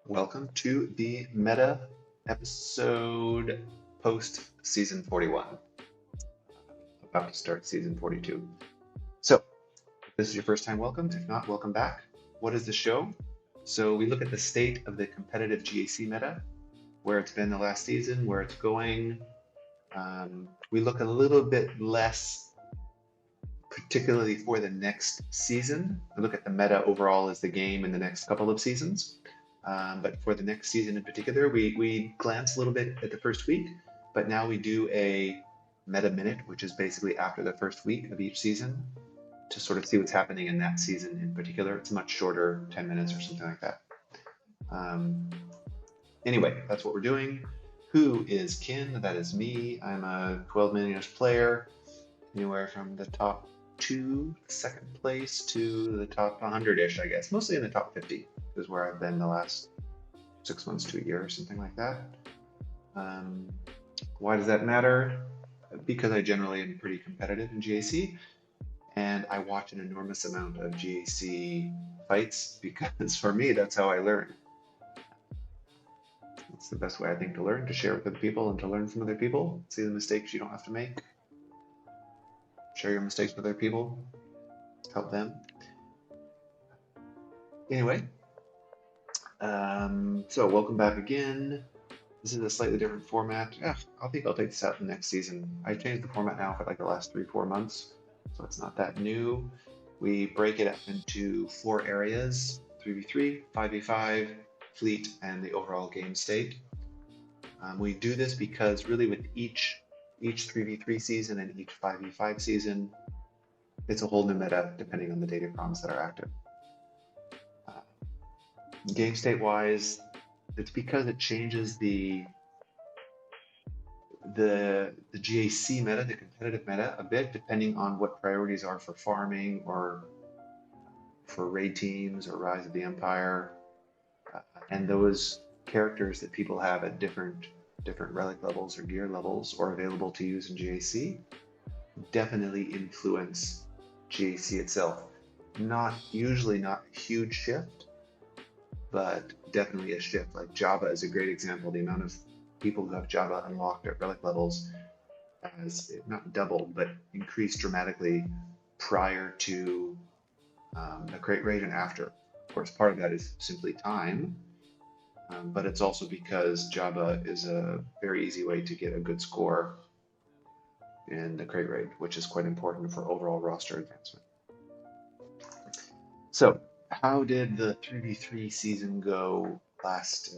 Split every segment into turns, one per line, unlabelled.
Welcome to the meta episode post season 41. About to start season 42. So, if this is your first time, welcome. If not, welcome back. What is the show? So, we look at the state of the competitive GAC meta, where it's been the last season, where it's going. We look a little bit less, particularly for the next season. We look at the meta overall as the game in the next couple of seasons. But for the next season in particular, we glance a little bit at the first week, but now we do a meta minute, which is basically after the first week of each season to sort of see what's happening in that season in particular. It's much shorter, 10 minutes or something like that. Um, anyway, that's what we're doing. Who is Kin? That is me. I'm a 12 million-ish player, anywhere from the top two, second place, to the top 100-ish, I guess. Mostly in the top 50 is where I've been the last 6 months to a year or something like that. Um, why does that matter? Because I generally am pretty competitive in GAC, and I watch an enormous amount of GAC fights because for me, that's how I learn. It's the best way I think to learn, to share with other people and to learn from other people, see the mistakes you don't have to make, share your mistakes with other people, help them. Anyway, so welcome back again. This is a slightly different format. Yeah, I think I'll take this out in the next season. I changed the format now for like the last 3-4 months, so it's not that new. We break it up into 4 areas: 3v3, 5v5, fleet, and the overall game state. We do this because really with each 3v3 season and each 5v5 season, it's a whole new meta depending on the datachroms that are active. Game state wise, it's because it changes the GAC meta, the competitive meta, a bit depending on what priorities are for farming or for raid teams or Rise of the Empire, and those characters that people have at different relic levels or gear levels or available to use in GAC definitely influence GAC itself. Usually not a huge shift, but definitely a shift. Like Java is a great example. The amount of people who have Java unlocked at relic levels has not doubled, but increased dramatically prior to the crate raid and after. Of course, part of that is simply time, but it's also because Java is a very easy way to get a good score in the crate raid, which is quite important for overall roster advancement. So, how did the 3v3 season go last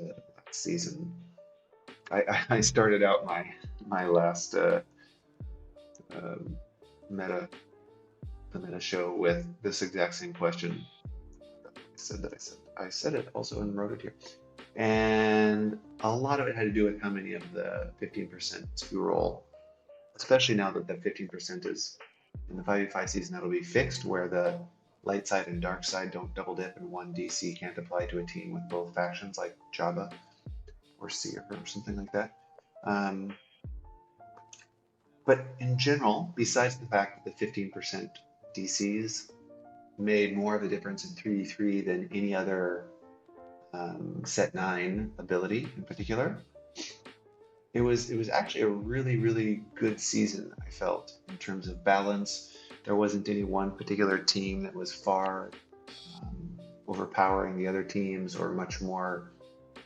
season? I started out my last meta the meta show with this exact same question. I said it also and wrote it here, and a lot of it had to do with how many of the 15% you roll, especially now that the 15% is in the 5v5 season. That'll be fixed, where the light side and dark side don't double dip, and one DC can't apply to a team with both factions like Java or Seer or something like that. But in general, besides the fact that the 15% DCs made more of a difference in 3v3 than any other set 9 ability in particular, it was actually a really good season, I felt, in terms of balance. There wasn't any one particular team that was far overpowering the other teams or much more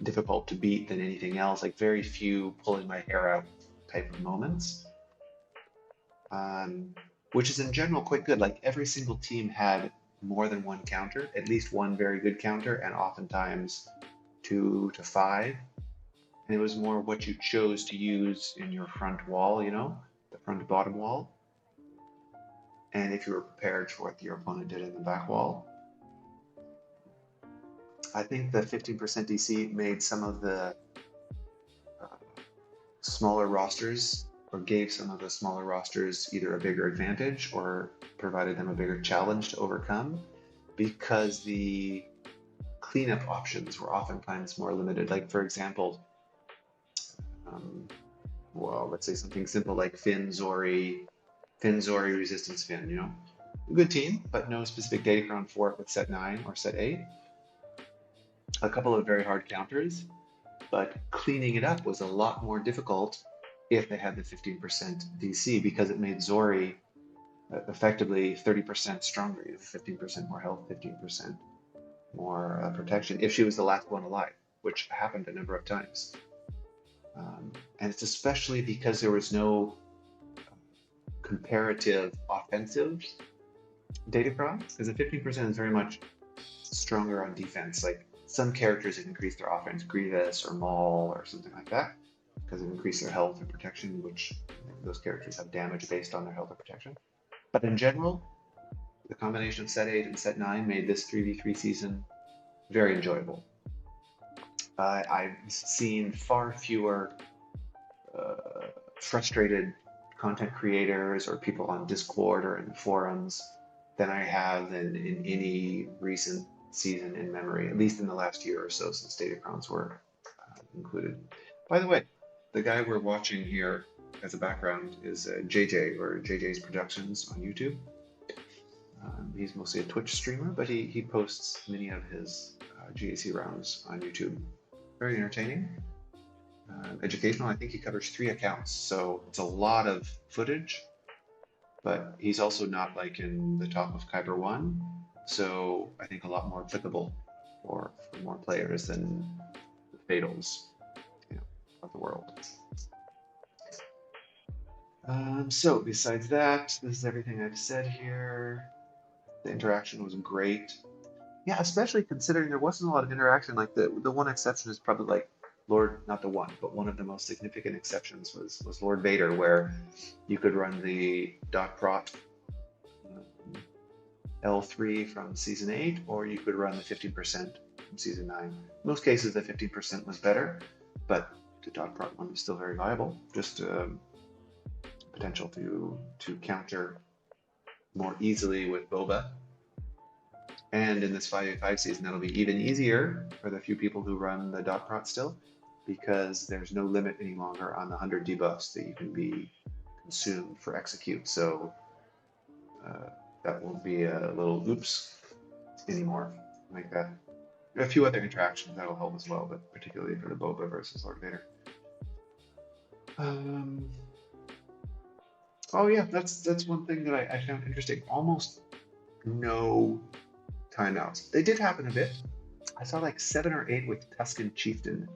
difficult to beat than anything else. Like very few pulling my hair out type of moments, which is in general quite good. Like every single team had more than one counter, at least one very good counter, and oftentimes 2 to 5. And it was more what you chose to use in your front wall, the front bottom wall, and if you were prepared for what your opponent did in the back wall. I think the 15% DC made some of the smaller rosters, or gave some of the smaller rosters either a bigger advantage or provided them a bigger challenge to overcome, because the cleanup options were oftentimes more limited. Like, for example, let's say something simple like Finn Zori Resistance Finn, a good team, but no specific datachron for it with set 9 or set 8. a couple of very hard counters, but cleaning it up was a lot more difficult if they had the 15% DC because it made Zori effectively 30% stronger, 15% more health, 15% more protection if she was the last one alive, which happened a number of times. And it's especially because there was no comparative offensive datacron, because the 15% is very much stronger on defense. Like some characters that increase their offense, Grievous or Maul or something like that, because it increased their health and protection, which those characters have damage based on their health and protection. But in general, the combination of set 8 and set 9 made this 3v3 season very enjoyable. I've seen far fewer frustrated content creators or people on Discord or in forums than I have in any recent season in memory, at least in the last year or so since Datacrons were included. By the way, the guy we're watching here as a background is JJ, or JJ's Productions on YouTube. He's mostly a Twitch streamer, but he posts many of his GAC rounds on YouTube. Very entertaining, educational. I think he covers 3 accounts, so it's a lot of footage, but he's also not like in the top of Kyber 1, so I think a lot more applicable for more players than the Fatals, of the world. So besides that, this is everything I've said here. The interaction was great. Yeah, especially considering there wasn't a lot of interaction. Like the one exception is probably like not the one, but one of the most significant exceptions was Lord Vader, where you could run the .prot L3 from season 8, or you could run the 15% from season 9. In most cases, the 15% was better, but the .prot one was still very viable. Just potential to counter more easily with Boba. And in this 5v5 season, that'll be even easier for the few people who run the .prot still, because there's no limit any longer on the 100 debuffs that you can be consumed for execute. So that won't be a little oops anymore like that. A few other interactions that'll help as well, but particularly for the Boba versus Lord Vader. Oh yeah, that's one thing that I found interesting. Almost no timeouts. They did happen a bit. I saw like 7 or 8 with Tusken Chieftain,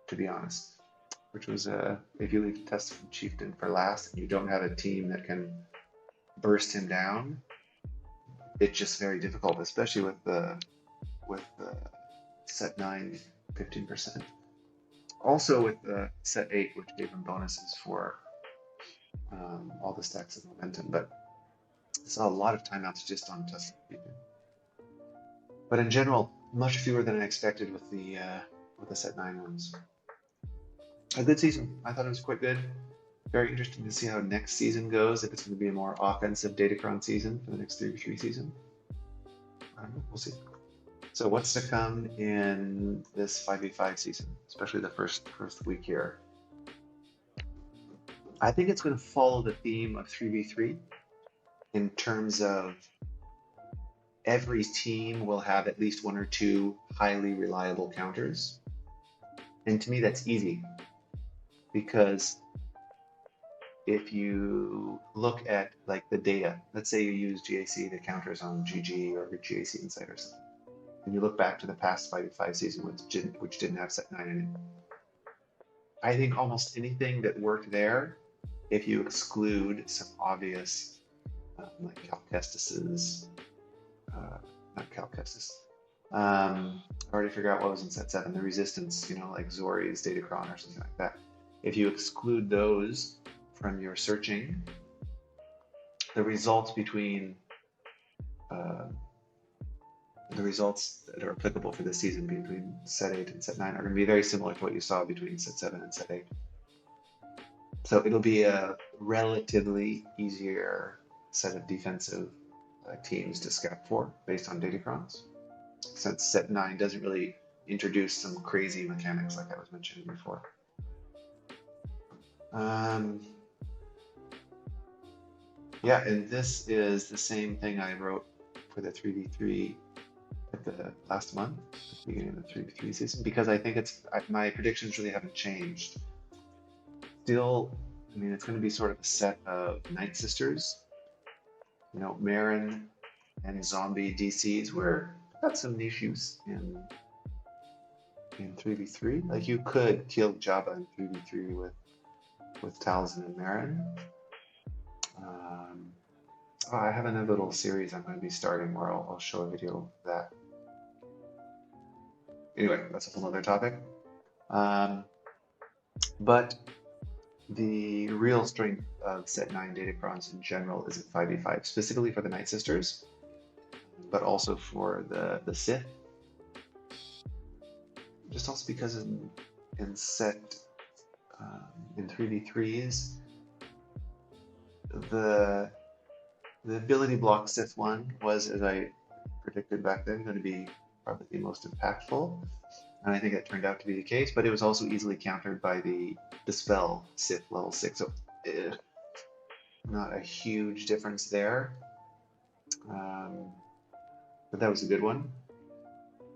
to be honest, which was if you leave Tusken Chieftain for last and you don't have a team that can burst him down, it's just very difficult, especially with the set 9 15%. Also with the set 8, which gave him bonuses for all the stacks of momentum, but I saw a lot of timeouts just on Tusken Chieftain. But in general, much fewer than I expected with the set 9 ones. A good season. I thought it was quite good. Very interesting to see how next season goes, if it's going to be a more offensive Datacron season for the next 3v3 season. I don't know, we'll see. So what's to come in this 5v5 season, especially the first week here? I think it's going to follow the theme of 3v3 in terms of every team will have at least 1 or 2 highly reliable counters. And to me, that's easy, because if you look at like the data, let's say you use GAC to counters on GG or GAC Insight or something, and you look back to the past 5v5 season, which didn't have set 9 in it, I think almost anything that worked there, if you exclude some obvious like Cal Kestis's, not Cal Kestis, I already figured out what was in set 7, the Resistance, like Zori's Datacron or something like that. If you exclude those from your searching, the results between the results that are applicable for this season between set 8 and set 9 are going to be very similar to what you saw between set 7 and set 8. So it'll be a relatively easier set of defensive teams to scout for based on Datacrons, since set 9 doesn't really introduce some crazy mechanics like I was mentioning before. Yeah, and this is the same thing I wrote for the 3v3 at the last month, at the beginning of the 3v3 season, because I think my predictions really haven't changed. Still, I mean, it's going to be sort of a set of Night Sisters, Marin and zombie DCs where got some niche use in 3v3. Like you could kill Jabba in 3v3 with Talzin and Marin. I have another little series I'm going to be starting where I'll show a video of that. Anyway, that's a whole other topic. But the real strength of set 9 Datacrons in general is at 5v5, specifically for the Night Sisters, but also for the Sith. Just also because in set in 3v3s, the ability block Sith 1 was, as I predicted back then, going to be probably the most impactful. And I think that turned out to be the case, but it was also easily countered by the Dispel Sith level 6. So not a huge difference there. But that was a good one.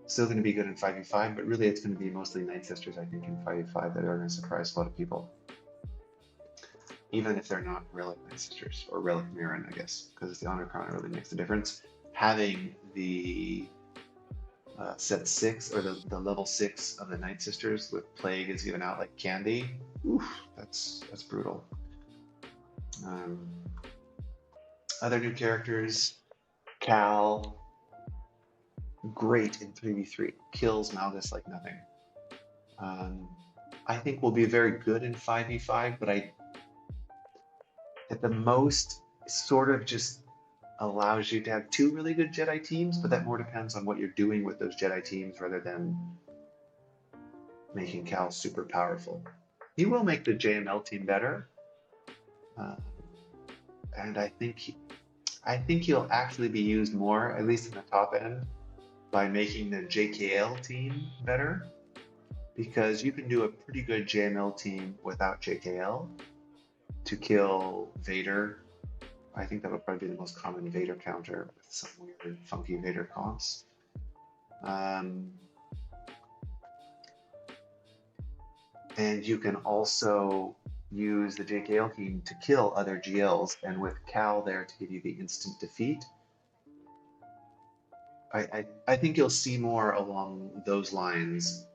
Still going to be good in 5v5, but really it's going to be mostly Night Sisters, I think, in 5v5 that are going to surprise a lot of people. Even if they're not Relic Night Sisters, or Relic Marin, I guess, because the Honor Crown really makes a difference. Having the set 6, or the level 6 of the Night Sisters with Plague is given out like candy, oof, that's brutal. Other new characters, Cal, great in 3v3, kills Malgus like nothing. I think will be very good in 5v5, but at the most, sort of just allows you to have 2 really good Jedi teams, but that more depends on what you're doing with those Jedi teams rather than making Cal super powerful. He will make the JML team better, and I think he'll actually be used more, at least in the top end, by making the JKL team better, because you can do a pretty good JML team without JKL to kill Vader. I think that would probably be the most common Vader counter with some weird, funky Vader comps. And you can also use the JKL team to kill other GLs, and with Cal there to give you the instant defeat. I think you'll see more along those lines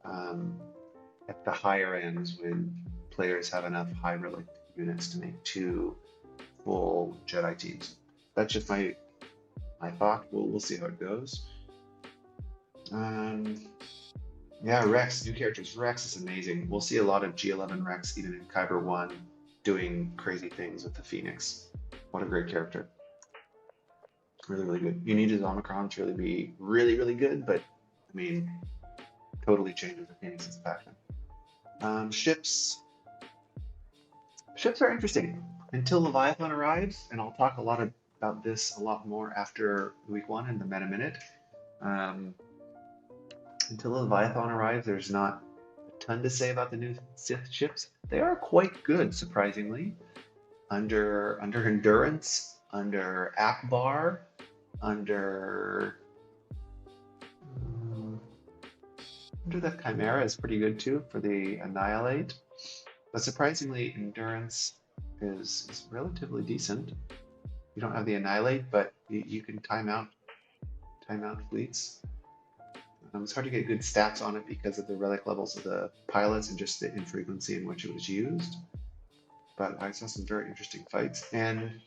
at the higher ends when players have enough high relic units to make 2 full Jedi teams. That's just my thought. We'll see how it goes. Yeah, Rex, new characters. Rex is amazing. We'll see a lot of G11 Rex even in Kyber 1 doing crazy things with the Phoenix. What a great character. Really, really good. You need his Omicron to really be really, really good, but I mean, totally changes the Phoenix's faction. Ships are interesting until Leviathan arrives, and I'll talk a lot about this a lot more after week 1 in the Meta Minute. Until Leviathan arrives, there's not a ton to say about the new Sith ships. They are quite good, surprisingly. Under Endurance, under Akbar, under the Chimera is pretty good too for the Annihilate. But surprisingly, Endurance is relatively decent. You don't have the Annihilate, but you can time out fleets. It's hard to get good stats on it because of the relic levels of the pilots and just the infrequency in which it was used. But I saw some very interesting fights. And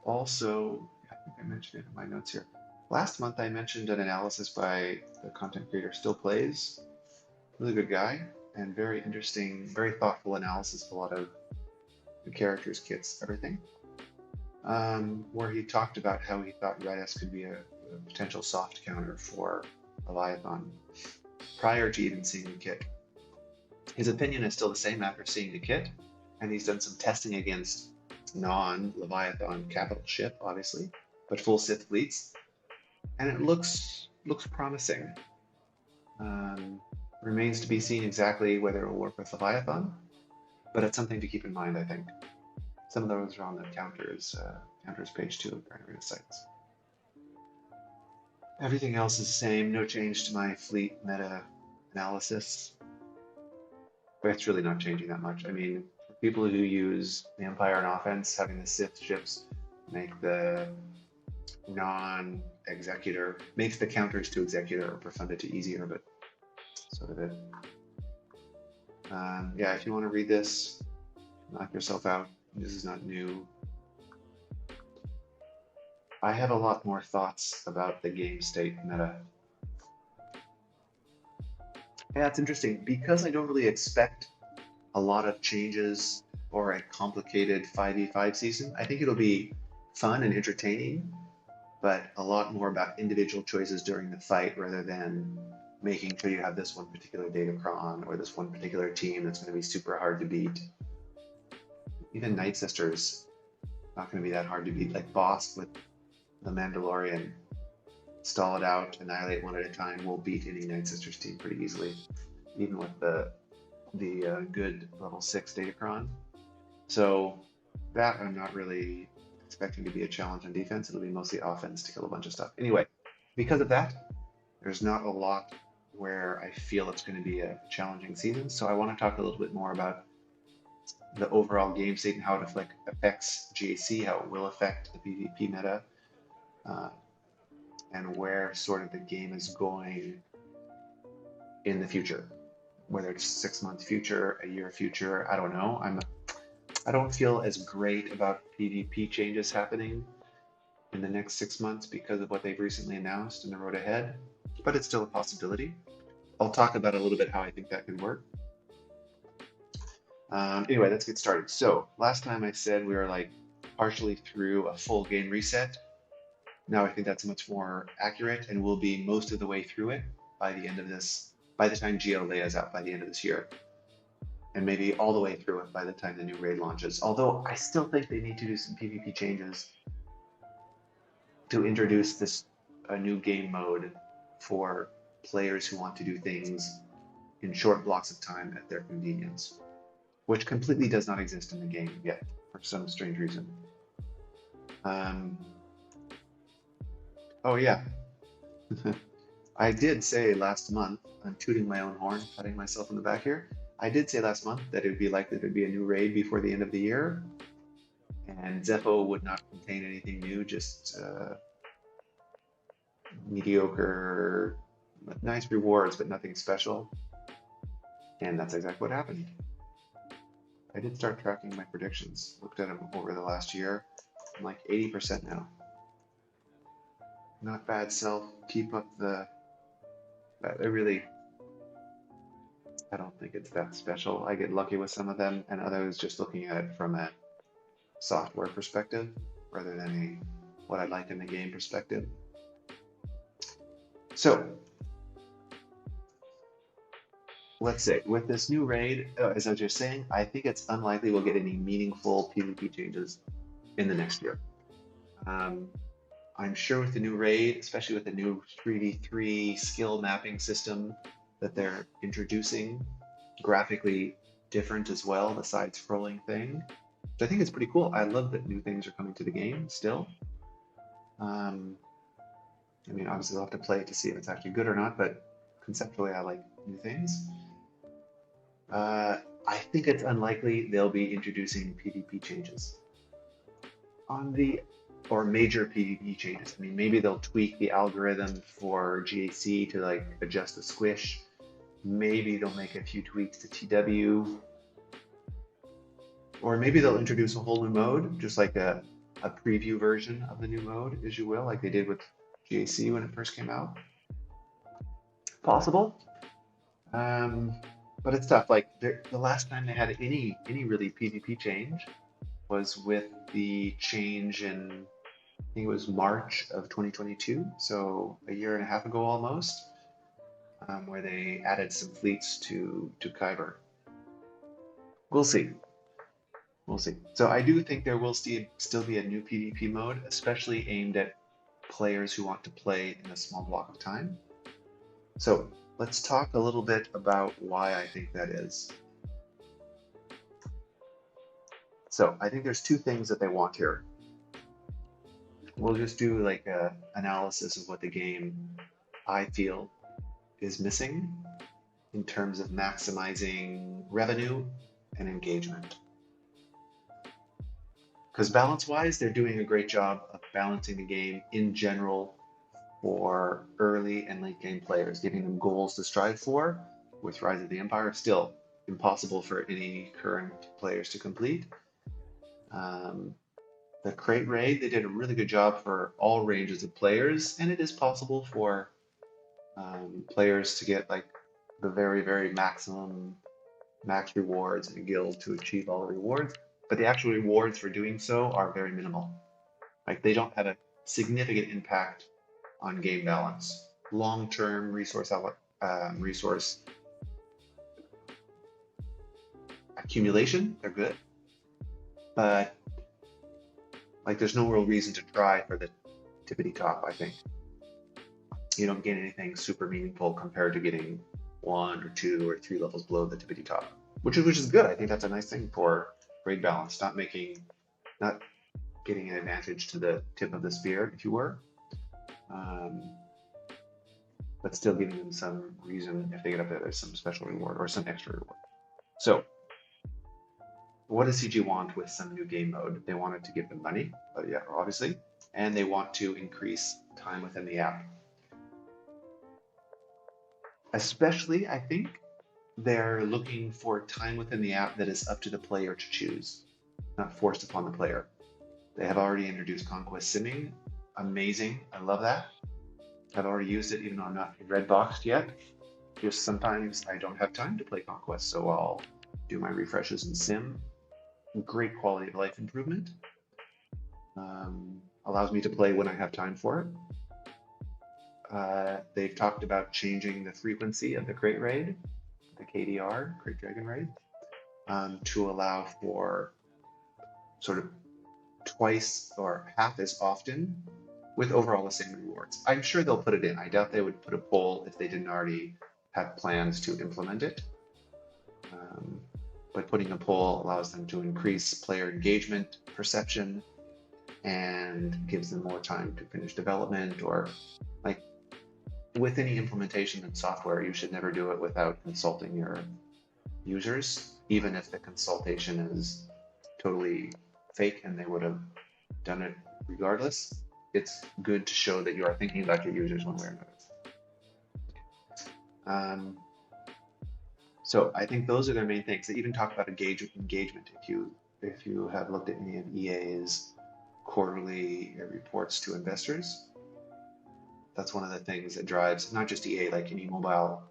also, I think I mentioned it in my notes here. Last month I mentioned an analysis by the content creator Still Plays. Really good guy, and very interesting, very thoughtful analysis of a lot of the characters, kits, everything. Where he talked about how he thought Red S could be a potential soft counter for Leviathan prior to even seeing the kit. His opinion is still the same after seeing the kit, and he's done some testing against non-Leviathan capital ship, obviously, but full Sith fleets, and it looks promising. Remains to be seen exactly whether it will work with Leviathan, but it's something to keep in mind, I think. Some of those are on the counters page 2 of Primary Sites. Everything else is the same. No change to my fleet meta analysis. But it's really not changing that much. I mean, for people who use the Empire on offense, having the Sith ships make the non-executor, makes the counters to executor or profundity easier, but sort of it. Yeah, if you want to read this, knock yourself out. This is not new. I have a lot more thoughts about the game state meta. Yeah, it's interesting because I don't really expect a lot of changes or a complicated 5v5 season. I think it'll be fun and entertaining, but a lot more about individual choices during the fight rather than making sure you have this one particular datacron or this one particular team that's going to be super hard to beat. Even Night Sisters, not going to be that hard to beat. Like Boss with the Mandalorian, stall it out, annihilate one at a time, will beat any Night Sisters team pretty easily, even with the good level 6 datacron. So that I'm not really expecting to be a challenge on defense. It'll be mostly offense to kill a bunch of stuff. Anyway, because of that, there's not a lot where I feel it's going to be a challenging season. So I want to talk a little bit more about the overall game state and how it affects GAC, how it will affect the PvP meta, uh, and where sort of the game is going in the future. Whether it's 6 months future, a year future, I don't know. I don't feel as great about PvP changes happening in the next 6 months because of what they've recently announced in the road ahead, but it's still a possibility. I'll talk about a little bit how I think that can work. Anyway, let's get started. So last time I said we were like partially through a full game reset. Now I think that's much more accurate, and we'll be most of the way through it by the end of this, by the time GLA is out by the end of this year. And maybe all the way through it by the time the new raid launches. Although I still think they need to do some PvP changes to introduce a new game mode for players who want to do things in short blocks of time at their convenience, which completely does not exist in the game yet for some strange reason. Oh yeah, I did say last month, I'm tooting my own horn, patting myself in the back here. I did say last month that it would be likely there'd be a new raid before the end of the year, and Zepho would not contain anything new, just mediocre, nice rewards, but nothing special. And that's exactly what happened. I did start tracking my predictions, looked at them over the last year. I'm like 80% now. Not bad, self. Keep up the. I don't think it's that special. I get lucky with some of them, and others just looking at it from a software perspective rather than what I like in the game perspective. So let's say with this new raid, as I was just saying, I think it's unlikely we'll get any meaningful PvP changes in the next year. I'm sure with the new raid, especially with the new 3v3 skill mapping system that they're introducing, graphically different as well, the side-scrolling thing, which I think is pretty cool. I love that new things are coming to the game still. I mean, obviously I'll have to play it to see if it's actually good or not, but conceptually I like new things. I think it's unlikely they'll be introducing PvP changes. Or major PvP changes. I mean, maybe they'll tweak the algorithm for GAC to like adjust the squish. Maybe they'll make a few tweaks to TW. Or maybe they'll introduce a whole new mode, just like a preview version of the new mode, as you will, like they did with GAC when it first came out. Possible. But it's tough. Like the last time they had any really PvP change was with the change in, I think it was March of 2022, so a year and a half ago almost, where they added some fleets to Kyber. We'll see. We'll see. So I do think there will still be a new PvP mode, especially aimed at players who want to play in a small block of time. So let's talk a little bit about why I think that is. So I think there's two things that they want here. we'll just do like a analysis of what the game I feel is missing in terms of maximizing revenue and engagement. Because balance-wise, they're doing a great job of balancing the game in general for early and late game players, giving them goals to strive for. With Rise of the Empire, still impossible for any current players to complete. The crate raid, they did a really good job for all ranges of players, and it is possible for players to get like the very, very maximum max rewards in a guild to achieve all the rewards. But the actual rewards for doing so are very minimal. Like they don't have a significant impact on game balance. Long-term resource accumulation, they're good, but like there's no real reason to try for the tippity top. I think you don't get anything super meaningful compared to getting 1 or 2 or 3 levels below the tippity top, which is good. I think that's a nice thing for grade balance, not getting an advantage to the tip of the spear, if you were, but still giving them some reason if they get up there, there's some special reward or some extra reward. So what does CG want with some new game mode? They want it to give them money, but yeah, obviously, and they want to increase time within the app. Especially, I think, they're looking for time within the app that is up to the player to choose, not forced upon the player. They have already introduced Conquest Simming. Amazing, I love that. I've already used it even though I'm not red boxed yet. Just sometimes I don't have time to play Conquest, so I'll do my refreshes in Sim. Great quality of life improvement. Allows me to play when I have time for it. They've talked about changing the frequency of the crate raid, the KDR, Crate Dragon Raid, to allow for sort of twice or half as often with overall the same rewards. I'm sure they'll put it in. I doubt they would put a poll if they didn't already have plans to implement it. But putting a poll allows them to increase player engagement, perception, and gives them more time to finish development. Or like with any implementation in software, you should never do it without consulting your users, even if the consultation is totally fake and they would have done it regardless. It's good to show that you are thinking about your users one way or another. So I think those are their main things. They even talk about engagement. If you have looked at any of EA's quarterly reports to investors, that's one of the things that drives not just EA, like any mobile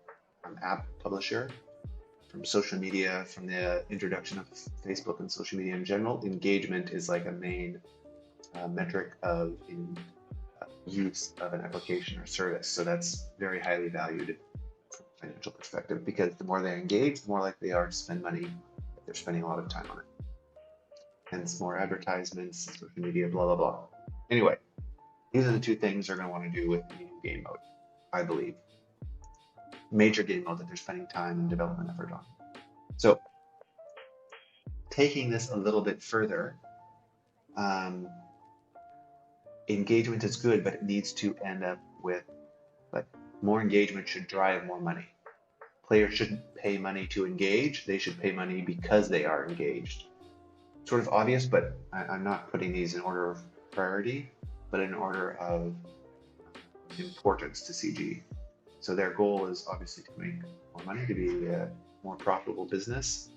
app publisher, from social media, from the introduction of Facebook and social media in general. Engagement is like a main metric of use of an application or service. So that's very highly valued from a financial perspective, because the more they engage, the more likely they are to spend money if they're spending a lot of time on it. Hence more advertisements, social media, blah, blah, blah. Anyway, these are the two things they're going to want to do with the new game mode, I believe. Major game mode that they're spending time and development effort on. So taking this a little bit further, engagement is good, but it needs to end up with, like, more engagement should drive more money. Players shouldn't pay money to engage, they should pay money because they are engaged. Sort of obvious, but I'm not putting these in order of priority, but in order of importance to CG. So their goal is obviously to make more money, to be a more profitable business.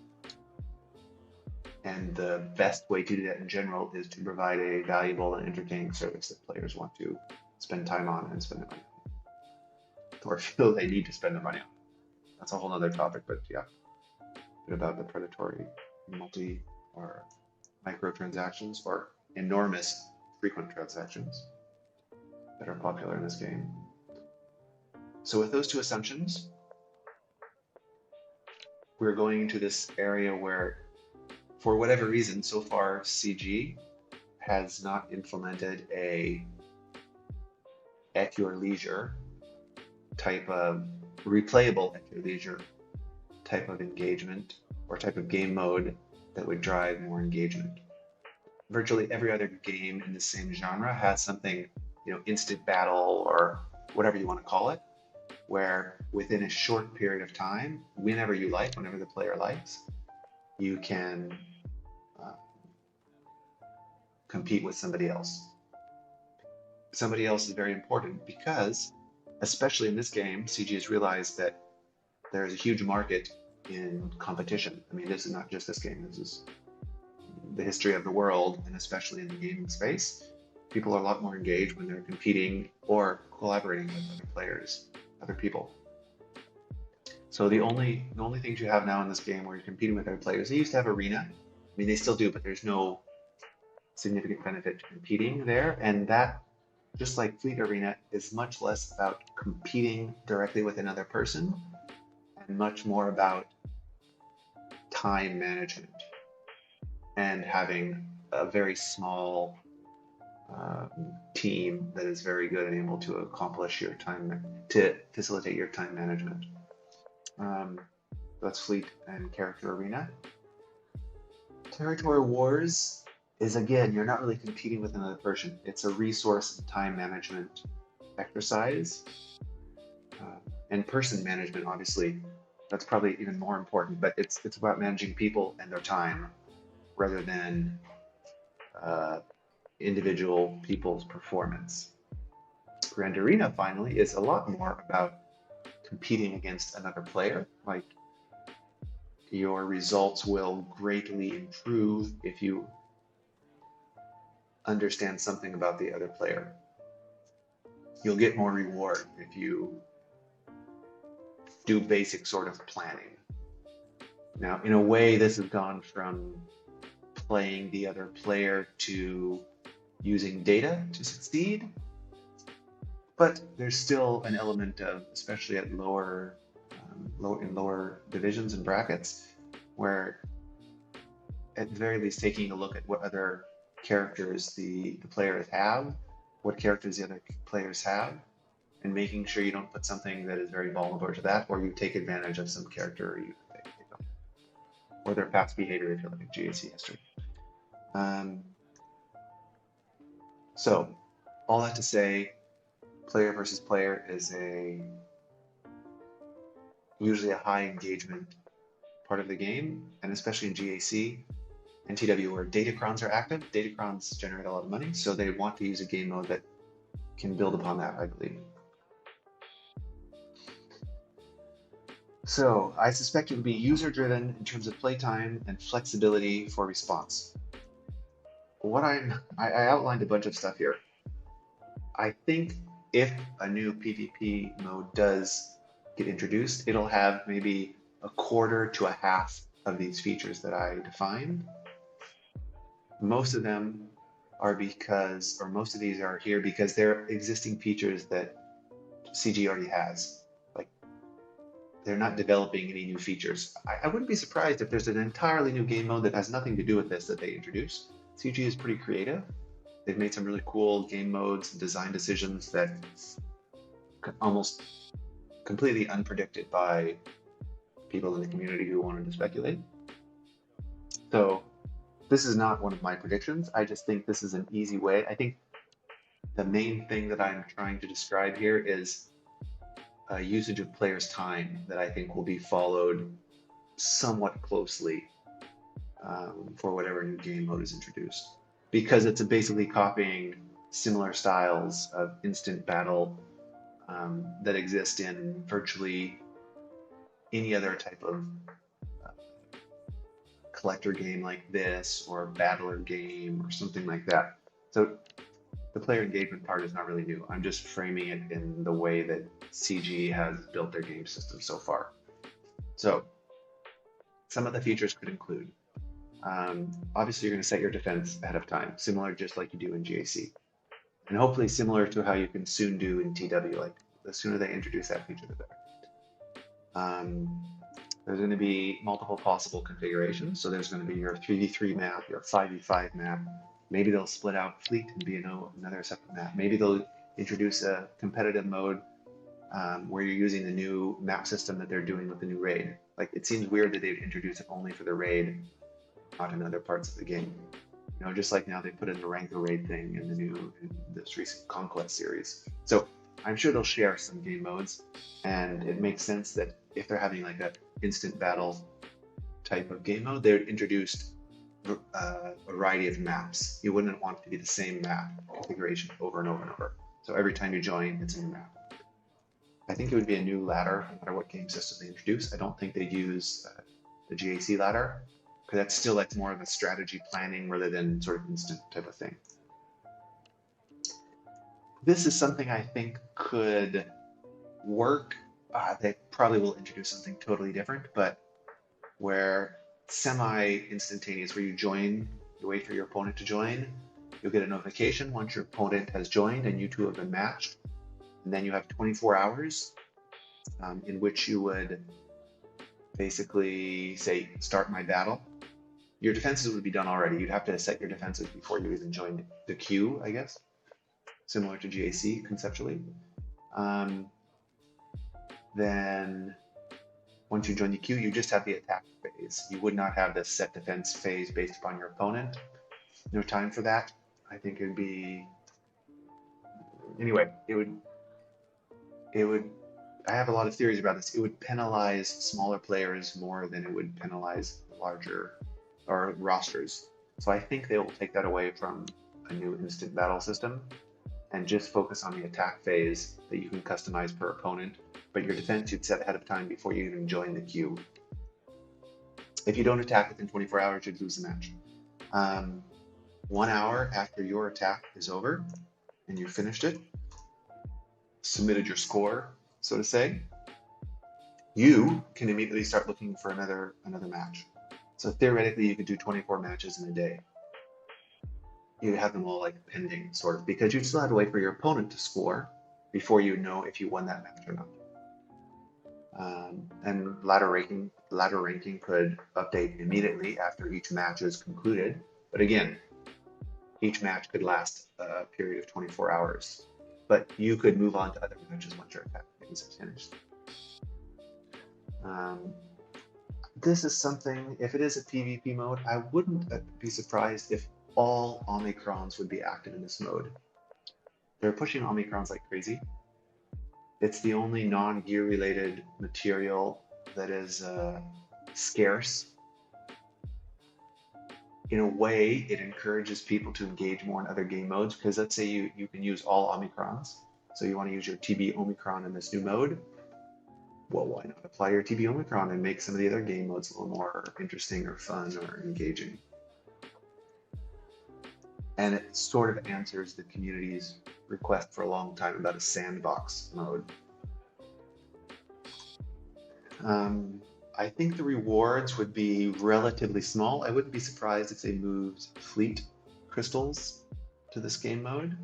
And the best way to do that in general is to provide a valuable and entertaining service that players want to spend time on and spend their money on, or feel they need to spend their money on. That's a whole other topic, but yeah, a bit about the predatory multi or microtransactions or enormous frequent transactions that are popular in this game. So with those two assumptions, we're going into this area where, for whatever reason, so far CG has not implemented a at your leisure type of replayable at your leisure type of engagement or type of game mode that would drive more engagement. virtually every other game in the same genre has something, instant battle or whatever you want to call it, where within a short period of time, whenever you like, whenever the player likes, you can uh, compete with somebody else. Somebody else is very important because, especially in this game, CG has realized that there is a huge market in competition. I mean, this is not just this game, this is the history of the world, and especially in the gaming space. People are a lot more engaged when they're competing or collaborating with other players, other people. So the only things you have now in this game where you're competing with other players, they used to have arena. I mean, they still do, but there's no significant benefit to competing there. And that, just like Fleet Arena, is much less about competing directly with another person and much more about time management and having a very small team that is very good and able to accomplish your time, to facilitate your time management. That's Fleet and Character Arena. Territory Wars is, again, you're not really competing with another person. It's a resource and time management exercise. And person management, obviously, that's probably even more important, but it's about managing people and their time rather than individual people's performance. Grand Arena, finally, is a lot more about competing against another player. Like, your results will greatly improve if you understand something about the other player. You'll get more reward if you do basic sort of planning. Now, in a way, this has gone from playing the other player to using data to succeed, but there's still an element of, especially at lower divisions and brackets, where at the very least taking a look at what other characters the players have, what characters the other players have, and making sure you don't put something that is very vulnerable to that, or you take advantage of some character or their past behavior if you look at GAC history. So, all that to say, player versus player is usually a high engagement part of the game, and especially in GAC and TW where datacrons are active. Datacrons generate a lot of money, so they want to use a game mode that can build upon that, I believe. So I suspect it will be user-driven in terms of playtime and flexibility for response. I outlined a bunch of stuff here. I think if a new PvP mode does get introduced, it'll have maybe a quarter to a half of these features that I defined. Most of them are most of these are here because they're existing features that CG already has. Like, they're not developing any new features. I wouldn't be surprised if there's an entirely new game mode that has nothing to do with this that they introduce. CG is pretty creative. They've made some really cool game modes and design decisions that almost completely unpredicted by people in the community who wanted to speculate. So this is not one of my predictions. I just think this is an easy way. I think the main thing that I'm trying to describe here is a usage of players' time that I think will be followed somewhat closely for whatever new game mode is introduced. Because it's basically copying similar styles of instant battle that exist in virtually any other type of collector game like this, or battler game, or something like that. So the player engagement part is not really new. I'm just framing it in the way that CG has built their game system so far. So some of the features could include, obviously you're going to set your defense ahead of time, similar just like you do in GAC. And hopefully similar to how you can soon do in TW, like the sooner they introduce that feature, the better. There's going to be multiple possible configurations. So there's going to be your 3v3 map, your 5v5 map. Maybe they'll split out Fleet and be another separate map. Maybe they'll introduce a competitive mode where you're using the new map system that they're doing with the new raid. Like, it seems weird that they'd introduce it only for the raid, not in other parts of the game. You know, just like now they put in the rank or raid thing in this recent Conquest series. So I'm sure they'll share some game modes, and it makes sense that if they're having like a instant battle type of game mode, they'd introduce a variety of maps. You wouldn't want it to be the same map configuration over and over and over. So every time you join, it's a new map. I think it would be a new ladder no matter what game system they introduce. I don't think they'd use the GAC ladder, because that's still like more of a strategy planning rather than sort of instant type of thing. This is something I think could work. They probably will introduce something totally different, but where semi-instantaneous, where you join, you wait for your opponent to join, you'll get a notification once your opponent has joined and you two have been matched, and then you have 24 hours in which you would basically say, start my battle. Your defenses would be done already. You'd have to set your defenses before you even join the queue, I guess, similar to GAC conceptually. Then once you join the queue, you just have the attack phase. You would not have the set defense phase based upon your opponent. No time for that. I think it would be, anyway, it would, I have a lot of theories about this. It would penalize smaller players more than it would penalize larger or rosters. So I think they will take that away from a new instant battle system and just focus on the attack phase that you can customize per opponent, but your defense you'd set ahead of time before you even join the queue. If you don't attack within 24 hours, you'd lose the match. 1 hour after your attack is over and you finished it, submitted your score, so to say, you can immediately start looking for another match. So theoretically, you could do 24 matches in a day. You'd have them all like pending, sort of, because you still have to wait for your opponent to score before you know if you won that match or not. And ladder ranking could update immediately after each match is concluded. But again, each match could last a period of 24 hours. But you could move on to other matches once your attack phase is finished. This is something, if it is a PvP mode, I wouldn't be surprised if all Omicrons would be active in this mode. They're pushing Omicrons like crazy. It's the only non-gear related material that is scarce. In a way, it encourages people to engage more in other game modes, because let's say you can use all Omicrons. So you want to use your TB Omicron in this new mode. Well, why not apply your TB Omicron and make some of the other game modes a little more interesting or fun or engaging? And it sort of answers the community's request for a long time about a sandbox mode. I think the rewards would be relatively small. I wouldn't be surprised if they moved fleet crystals to this game mode,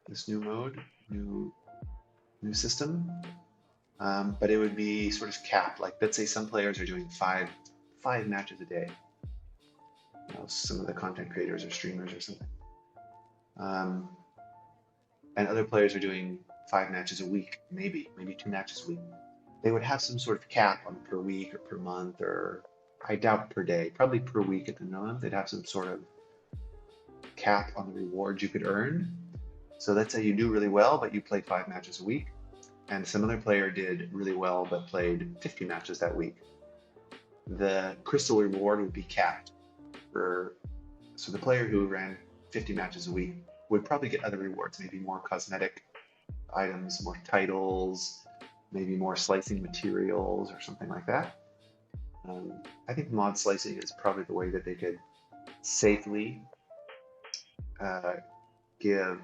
this new mode, new system. But it would be sort of capped. Like, let's say some players are doing five matches a day. You know, some of the content creators or streamers or something. And other players are doing 5 matches a week, maybe 2 matches a week. They would have some sort of cap on per week or per month, or I doubt per day, probably per week at the minimum. They'd have some sort of cap on the rewards you could earn. So let's say you do really well, but you played 5 matches a week, and some other player did really well but played 50 matches that week. The crystal reward would be capped. So the player who ran 50 matches a week would probably get other rewards, maybe more cosmetic items, more titles, maybe more slicing materials or something like that. I think mod slicing is probably the way that they could safely give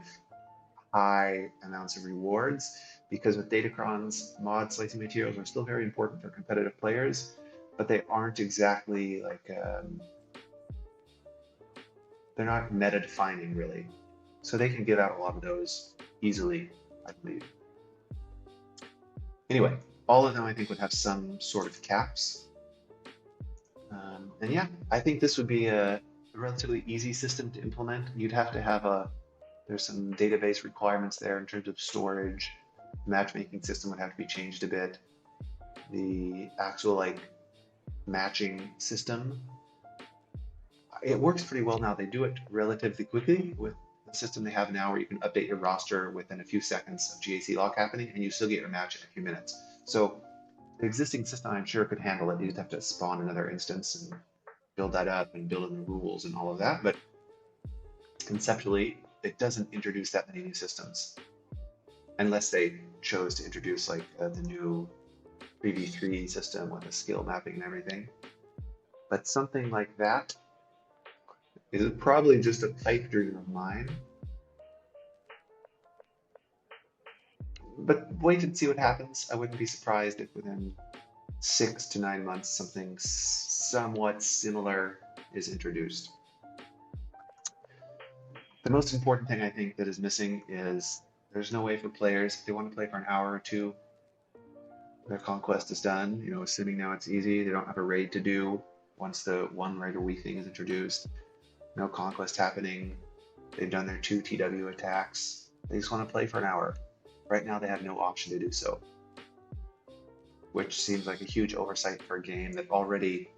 high amounts of rewards, because with Datacrons, mod slicing materials are still very important for competitive players, but they aren't exactly like, they're not meta defining really. So they can give out a lot of those easily, I believe. Anyway, all of them I think would have some sort of caps. And yeah, I think this would be a relatively easy system to implement. You'd have to have there's some database requirements there in terms of storage. Matchmaking system would have to be changed a bit. The actual like matching system, It works pretty well now. They do it relatively quickly with the system they have now, where you can update your roster within a few seconds of GAC lock happening, and you still get your match in a few minutes. So the existing system, I'm sure, could handle it. You just have to spawn another instance and build that up and build in the rules and all of that. But conceptually, it doesn't introduce that many new systems, unless they chose to introduce like the new 3v3 system with the skill mapping and everything. But something like that is probably just a pipe dream of mine. But wait and see what happens. I wouldn't be surprised if within 6 to 9 months something somewhat similar is introduced. The most important thing I think that is missing is there's no way for players, if they want to play for an hour or two, their conquest is done, assuming now it's easy, they don't have a raid to do once the one raid a week thing is introduced. No conquest happening. They've done their 2 TW attacks. They just want to play for an hour. Right now they have no option to do so, which seems like a huge oversight for a game that already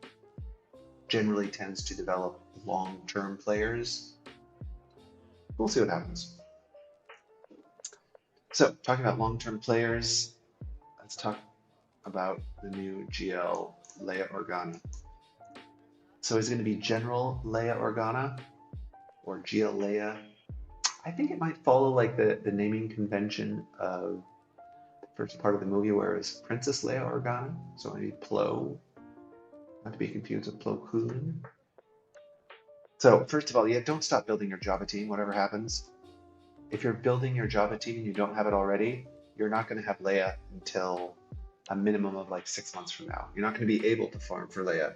generally tends to develop long-term players. We'll see what happens. So, talking about long-term players, let's talk about the new GL Leia Organa. So is it going to be General Leia Organa or GL Leia? I think it might follow like the naming convention of the first part of the movie, where it's Princess Leia Organa. So maybe Plo, not to be confused with Plo Koon. So first of all, yeah, don't stop building your Java team, whatever happens. If you're building your Java team and you don't have it already, you're not going to have Leia until a minimum of like 6 months from now. You're not going to be able to farm for Leia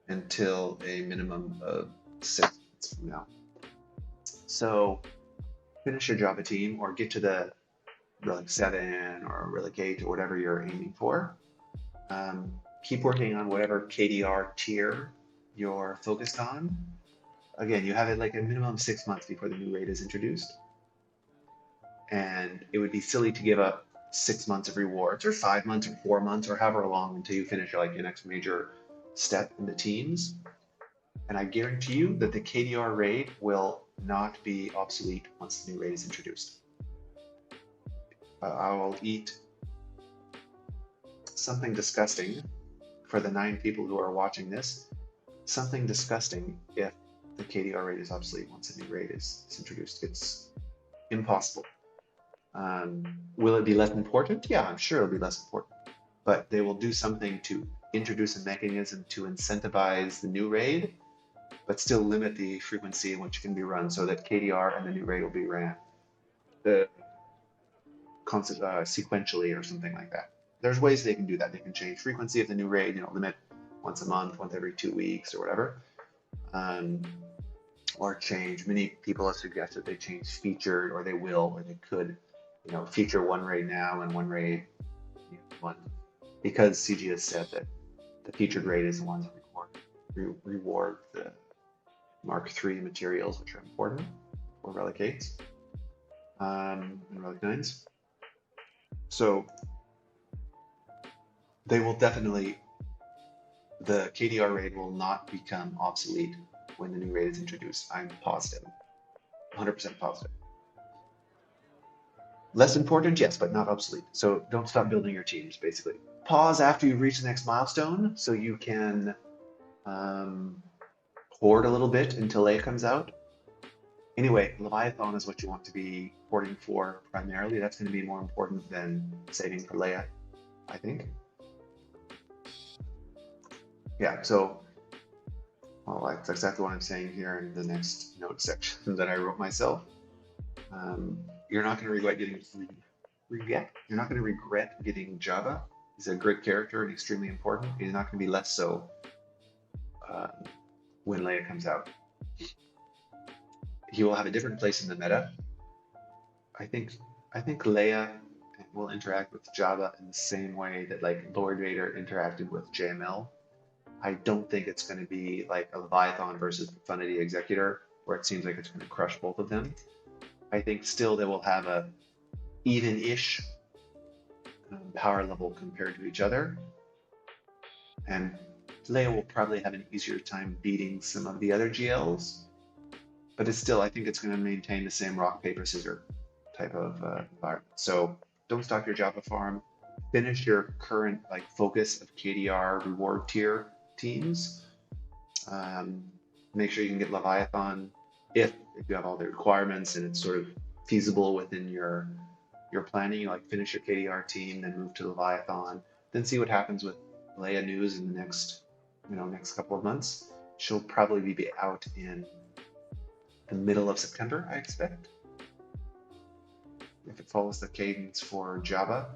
until a minimum of 6 months from now. So finish your Java team or get to the Relic 7 or Relic 8 or whatever you're aiming for. Keep working on whatever KDR tier you're focused on. Again, you have it like a minimum of 6 months before the new raid is introduced. And it would be silly to give up 6 months of rewards or 5 months or 4 months or however long until you finish like your next major step in the teams. And I guarantee you that the KDR raid will not be obsolete once the new raid is introduced. I'll eat something disgusting for the 9 people who are watching this. Something disgusting if the KDR raid is obsolete once the new raid is introduced. It's impossible. Will it be less important? Yeah, I'm sure it'll be less important. But they will do something to introduce a mechanism to incentivize the new raid, but still limit the frequency in which it can be run so that KDR and the new raid will be ran sequentially or something like that. There's ways they can do that. They can change frequency of the new raid, limit once a month, once every 2 weeks or whatever. Or change, many people have suggested they change featured, or they will, or they could, feature one raid now and one raid one, because CG has said that the featured raid is the ones that reward the Mark III materials, which are important for Relic 8s and Relic 9s. So they will definitely, the KDR raid will not become obsolete when the new raid is introduced. I'm positive, 100% positive. Less important, yes, but not obsolete. So don't stop building your teams, basically. Pause after you reach the next milestone so you can hoard a little bit until Leia comes out. Anyway, Leviathan is what you want to be hoarding for primarily. That's going to be more important than saving for Leia, I think. Yeah, so, well, that's exactly what I'm saying here in the next note section that I wrote myself. You're not going to regret getting You're not going to regret getting Java. He's a great character and extremely important. He's not going to be less so when Leia comes out. He will have a different place in the meta. I think Leia will interact with Java in the same way that like Lord Vader interacted with JML. I don't think it's going to be like a Leviathan versus Profundity Executor, where it seems like it's going to crush both of them. I think still they will have a even-ish power level compared to each other, and Leia will probably have an easier time beating some of the other GLs, but it's still, I think it's going to maintain the same rock, paper, scissors type of environment. So don't stop your Java farm. Finish your current like focus of KDR reward tier teams. Make sure you can get Leviathan if you have all the requirements and it's sort of feasible within your planning. You like finish your KDR team, then move to Leviathan, then see what happens with Leia news in the next couple of months. She'll probably be out in the middle of September, I expect. If it follows the cadence for Java,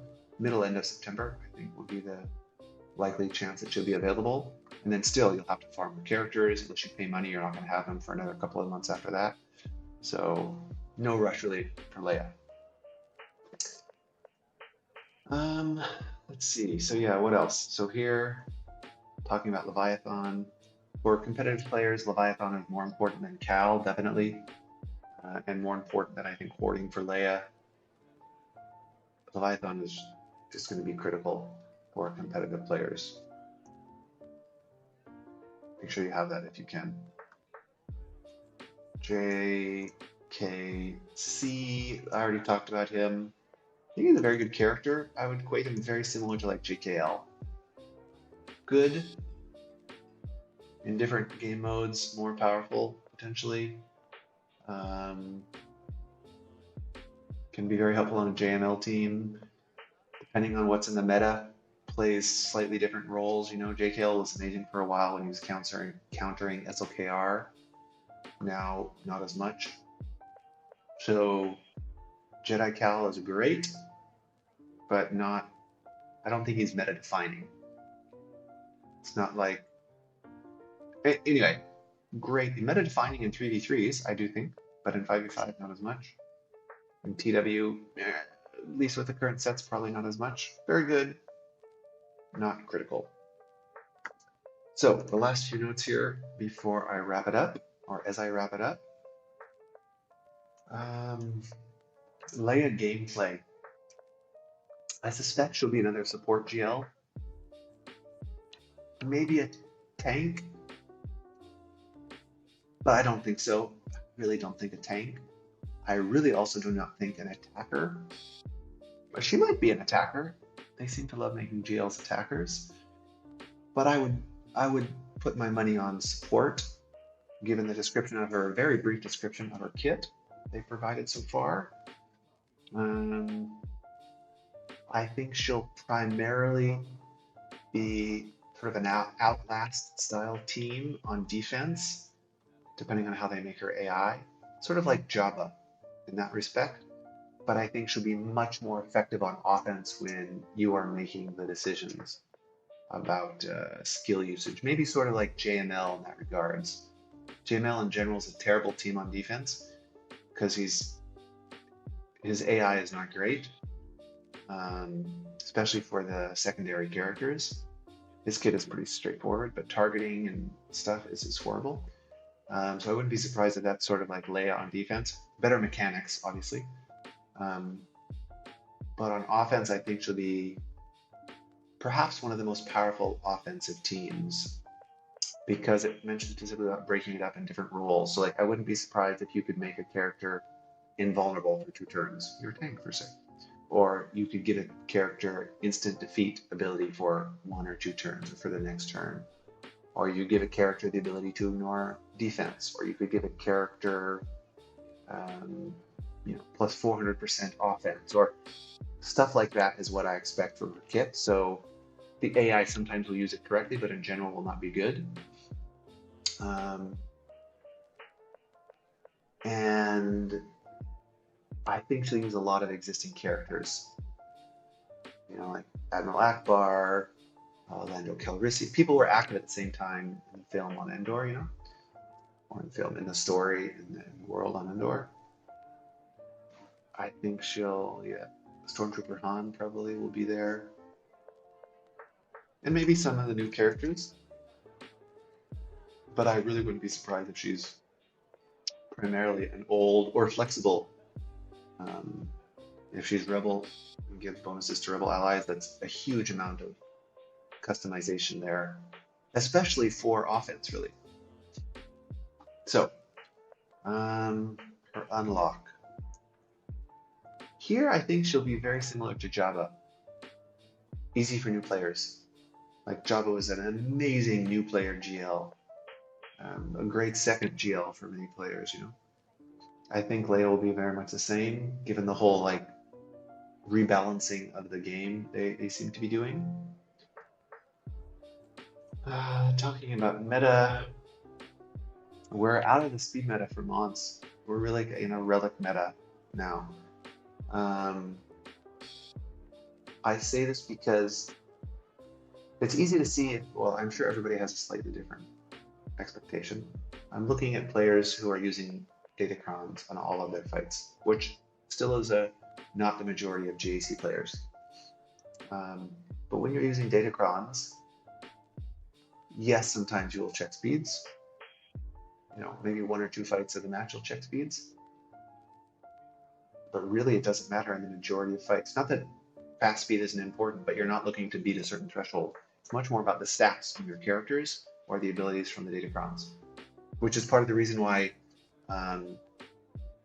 end of September, I think will be the likely chance that she'll be available. And then still, you'll have to farm the characters. Unless you pay money, you're not going to have them for another couple of months after that. So no rush really for Leia. Let's see. So yeah, what else? So here, talking about Leviathan. For competitive players, Leviathan is more important than Cal, definitely. And more important than I think hoarding for Leia. Leviathan is just going to be critical for competitive players. Make sure you have that if you can. JKC, I already talked about him. I think he's a very good character. I would equate him very similar to like JKL. Good in different game modes, more powerful potentially. Can be very helpful on a JML team, depending on what's in the meta. Plays slightly different roles. You know, JKL was amazing for a while when he was countering SLKR. Now, not as much. So, Jedi Cal is great, but not. I don't think he's meta defining. It's not like. Anyway, great meta defining in 3v3s, I do think, but in 5v5, not as much. In TW, at least with the current sets, probably not as much. Very good, not critical. So the last few notes here before I wrap it up, or as I wrap it up. Leia gameplay. I suspect she'll be another support GL. Maybe a tank, but I don't think so. I really don't think a tank. I really also do not think an attacker. But she might be an attacker. They seem to love making GLs attackers. But I would put my money on support, given the description of her, very brief description of her kit they provided so far. I think she'll primarily be sort of an Outlast style team on defense, depending on how they make her AI, sort of like Java in that respect. But I think she'll be much more effective on offense when you are making the decisions about skill usage. Maybe sort of like JML in that regards. JML in general is a terrible team on defense because his AI is not great, especially for the secondary characters. His kit is pretty straightforward, but targeting and stuff is horrible. So I wouldn't be surprised if that's sort of like Leia on defense. Better mechanics, obviously. But on offense, I think she'll be perhaps one of the most powerful offensive teams because it mentions specifically about breaking it up in different roles. So like, I wouldn't be surprised if you could make a character invulnerable for 2 turns. You're a tank for say. Or you could give a character instant defeat ability for 1 or 2 turns or for the next turn. Or you give a character the ability to ignore defense. Or you could give a character plus 400% offense, or stuff like that is what I expect from her kit. So the AI sometimes will use it correctly, but in general will not be good. And I think she'll use a lot of existing characters, like Admiral Akbar, Lando Calrissian. People were active at the same time in the film on Endor, or in the story in the world on Endor. I think Stormtrooper Han probably will be there. And maybe some of the new characters. But I really wouldn't be surprised if she's primarily an old or flexible. If she's Rebel and gives bonuses to Rebel allies, that's a huge amount of customization there. especially for offense, really. So, her unlock. Here, I think she'll be very similar to Java. Easy for new players. Like Java was an amazing new player GL, a great second GL for many players, you know. I think Leia will be very much the same, given the whole like rebalancing of the game they seem to be doing. Talking about meta, we're out of the speed meta for mods. We're really in a relic meta now. I say this because it's easy to see, well, I'm sure everybody has a slightly different expectation. I'm looking at players who are using Datacrons on all of their fights, which still is not the majority of GAC players. But when you're using Datacrons, yes, sometimes you will check speeds. You know, maybe 1 or 2 fights of the match will check speeds. But really, it doesn't matter in the majority of fights. Not that fast speed isn't important, but you're not looking to beat a certain threshold. It's much more about the stats of your characters or the abilities from the Datacrons, which is part of the reason why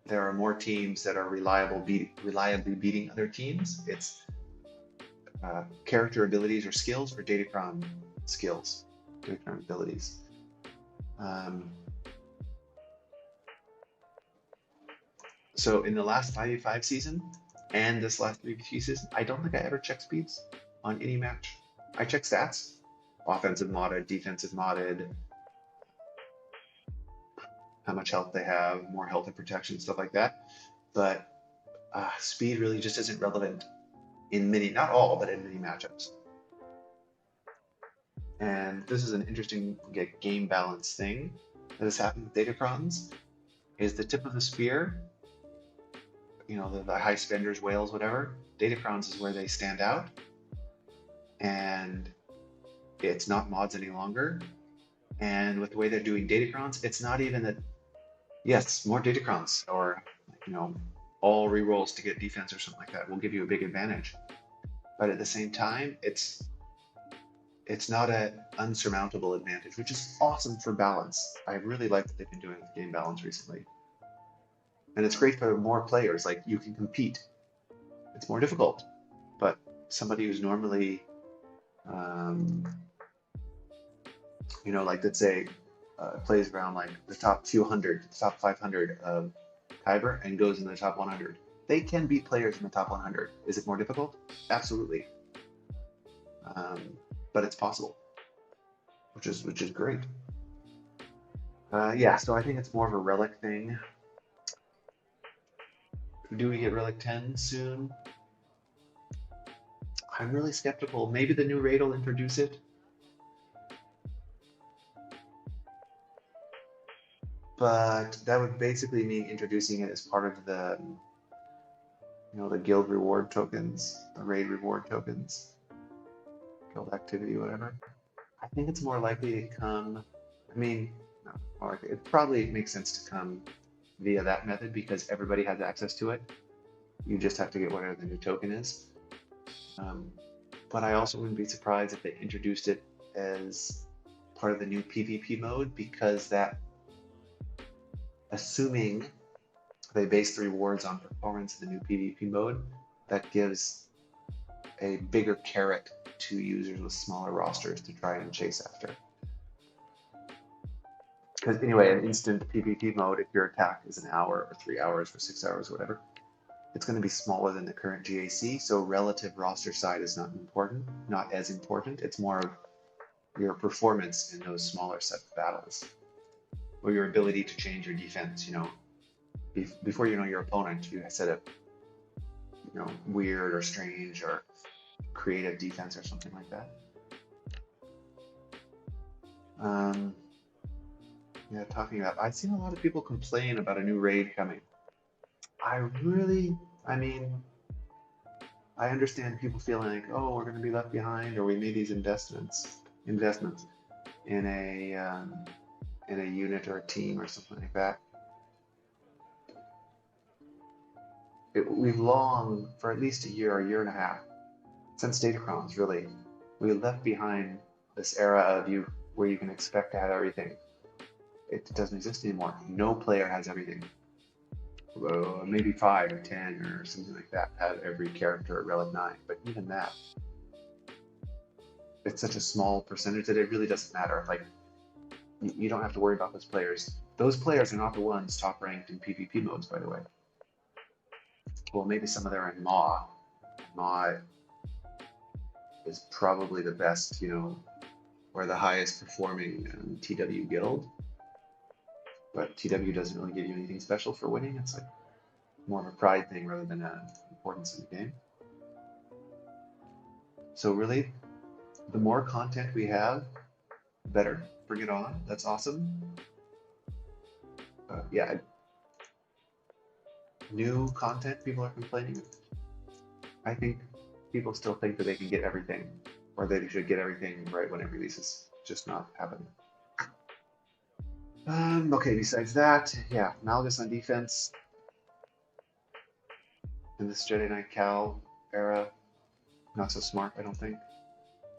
there are more teams that are reliably beating other teams. It's character abilities or skills or Datacron skills, Datacron abilities. So in the last 5v5 season and this last 3v3 season, I don't think I ever checked speeds on any match. I check stats, offensive modded, defensive modded, how much health they have, more health and protection, stuff like that. But speed really just isn't relevant in many, not all, but in many matchups. And this is an interesting game balance thing that has happened with Datacrons, is the tip of the spear, you know, the high spenders, whales, whatever, Datacrons is where they stand out. And it's not mods any longer. And with the way they're doing Datacrons, it's not even that, yes, more Datacrons or, you know, all rerolls to get defense or something like that will give you a big advantage. But at the same time, it's not an unsurmountable advantage, which is awesome for balance. I really like what they've been doing with game balance recently. And it's great for more players, like you can compete. It's more difficult, but somebody who's normally, you know, like let's say plays around like the top few hundred, top 500 of Kyber and goes in the top 100. They can beat players in the top 100. Is it more difficult? Absolutely. But it's possible, which is great. Yeah, so I think it's more of a relic thing. Do we get Relic 10 soon? I'm really skeptical. Maybe the new raid will introduce it. But that would basically mean introducing it as part of the, you know, the guild reward tokens, the raid reward tokens, guild activity, whatever. I think it's more likely to come, I mean, no, more likely, it probably makes sense to come via that method because everybody has access to it. You just have to get whatever the new token is. But I also wouldn't be surprised if they introduced it as part of the new PvP mode, because that, assuming they base the rewards on performance in the new PvP mode, that gives a bigger carrot to users with smaller rosters to try and chase after. Because anyway, in instant PvP mode, if your attack is an hour or 3 hours or 6 hours, or whatever, it's going to be smaller than the current GAC, so relative roster side is not as important. It's more of your performance in those smaller set of battles, or your ability to change your defense. You know, before you know your opponent, you set up, you know, weird or strange or creative defense or something like that. Yeah, talking about, I've seen a lot of people complain about a new raid coming. I mean, I understand people feeling like, oh, we're going to be left behind, or we made these investments in a unit or a team or something like that. We've long, for at least a year and a half, since Datacrons, really, we left behind this era of you where you can expect to have everything. It doesn't exist anymore. No player has everything. Maybe 5 or 10 or something like that have every character at Relic 9, but even that, it's such a small percentage that it really doesn't matter. Like, you don't have to worry about those players. Those players are not the ones top ranked in PvP modes, by the way. Well, maybe some of them are in Maw. Maw is probably the best, or the highest performing TW guild. But TW doesn't really give you anything special for winning. It's like more of a pride thing rather than an importance in the game. So really, the more content we have, the better. Bring it on. That's awesome. Yeah. New content people are complaining. I think people still think that they can get everything, or they should get everything right when it releases. Just not happening. Okay, besides that, yeah, Malgus on defense. In this Jedi Knight Cal era, not so smart, I don't think.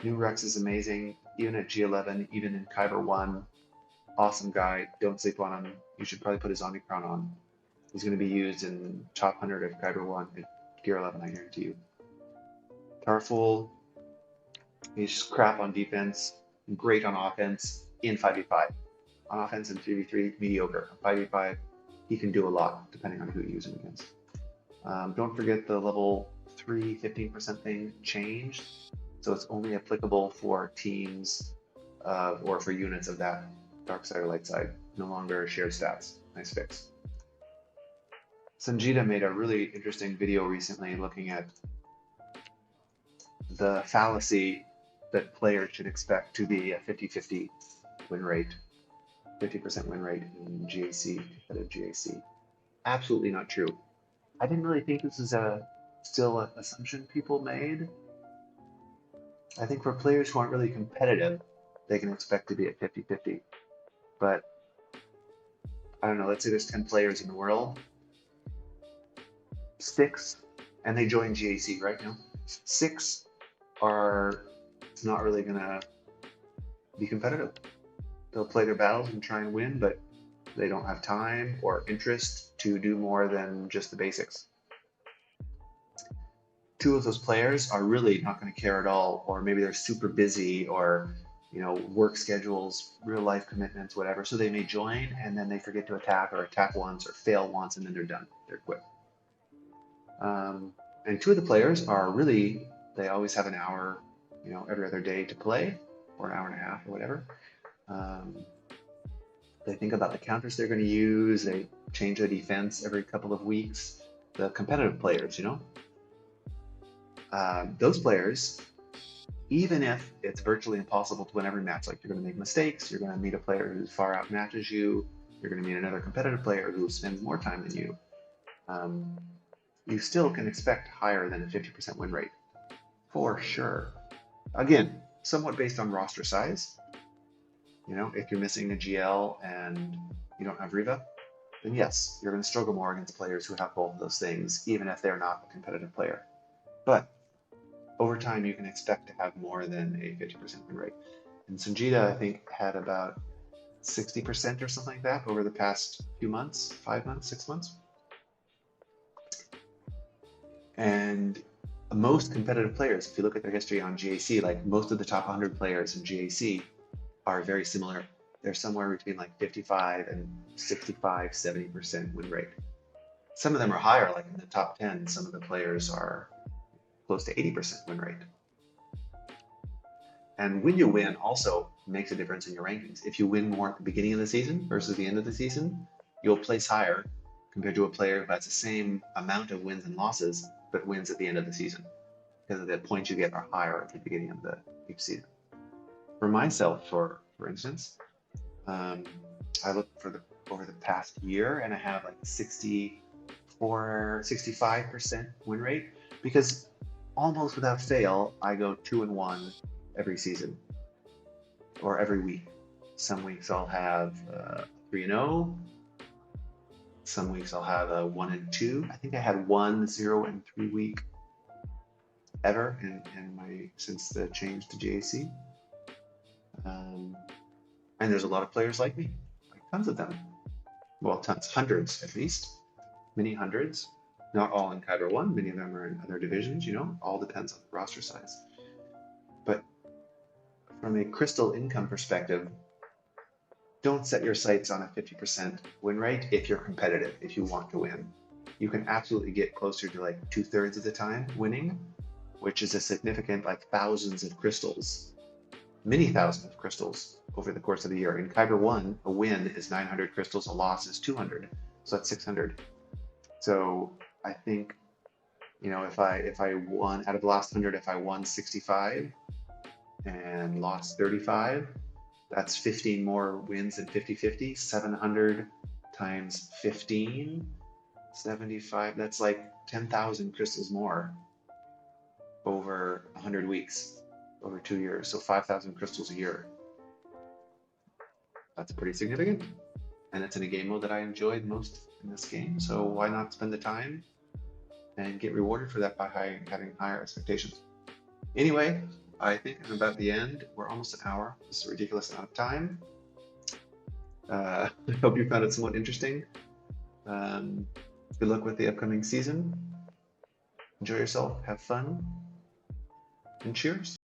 New Rex is amazing, even at G11, even in Kyber 1. Awesome guy, don't sleep on him. You should probably put his Omnicron on. He's going to be used in top 100 of Kyber 1 at Gear 11, I guarantee you. Tarful, he's crap on defense, great on offense in 5v5. On offense in 3v3, mediocre. 5v5, he can do a lot, depending on who you use him against. Don't forget the level 3 15% thing changed, so it's only applicable for teams or for units of that dark side or light side. No longer shared stats. Nice fix. Sanjita made a really interesting video recently looking at the fallacy that players should expect to be a 50-50 win rate, 50% win rate in GAC, competitive GAC. Absolutely not true. I didn't really think this is still an assumption people made. I think for players who aren't really competitive, they can expect to be at 50-50. But I don't know, let's say there's 10 players in the world, 6, and they join GAC right now. 6 are not really gonna be competitive. They'll play their battles and try and win, but they don't have time or interest to do more than just the basics. 2 of those players are really not going to care at all, or maybe they're super busy, or work schedules, real life commitments, whatever. So they may join and then they forget to attack, or attack once, or fail once, and then they're done. They're quit. And 2 of the players are really, they always have an hour, every other day to play, or an hour and a half, or whatever. They think about the counters they're going to use. They change their defense every couple of weeks. The competitive players, those players, even if it's virtually impossible to win every match, like you're going to make mistakes, you're going to meet a player who far outmatches you, you're going to meet another competitive player who spends more time than you, you still can expect higher than a 50% win rate, for sure. Again, somewhat based on roster size. If you're missing a GL and you don't have Riva, then yes, you're going to struggle more against players who have both of those things, even if they're not a competitive player. But over time, you can expect to have more than a 50% win rate. And Sanjita, I think, had about 60% or something like that over the past few months, 5 months, 6 months. And most competitive players, if you look at their history on GAC, like most of the top 100 players in GAC are very similar. They're somewhere between like 55 and 65, 70% win rate. Some of them are higher, like in the top 10, some of the players are close to 80% win rate. And when you win also makes a difference in your rankings. If you win more at the beginning of the season versus the end of the season, you'll place higher compared to a player who has the same amount of wins and losses, but wins at the end of the season, because the points you get are higher at the beginning of each season. For myself, for instance, I looked over the past year, and I have like 65% win rate, because almost without fail, I go 2-1 every season, or every week. Some weeks I'll have 3-0. Some weeks I'll have a 1-2. I think I had 1-0-3 week ever since the change to GAC. And there's a lot of players like me, like tons of them. Well, tons, hundreds at least, many hundreds. Not all in Kyber 1, many of them are in other divisions, all depends on the roster size. But from a crystal income perspective, don't set your sights on a 50% win rate if you're competitive, if you want to win. You can absolutely get closer to like 2/3 of the time winning, which is a significant like thousands of crystals, many thousands of crystals over the course of the year. In Kyber 1, a win is 900 crystals, a loss is 200. So that's 600. So I think, if I won out of the last 100, if I won 65 and lost 35, that's 15 more wins than 50-50. 700 times 15, 75. That's like 10,000 crystals more over 100 weeks, over 2 years. So 5,000 crystals a year. That's pretty significant. And it's in a game mode that I enjoyed most in this game. So why not spend the time and get rewarded for that by having higher expectations? Anyway, I think I'm about the end. We're almost an hour. This is a ridiculous amount of time. I hope you found it somewhat interesting. Good luck with the upcoming season. Enjoy yourself, have fun, and cheers.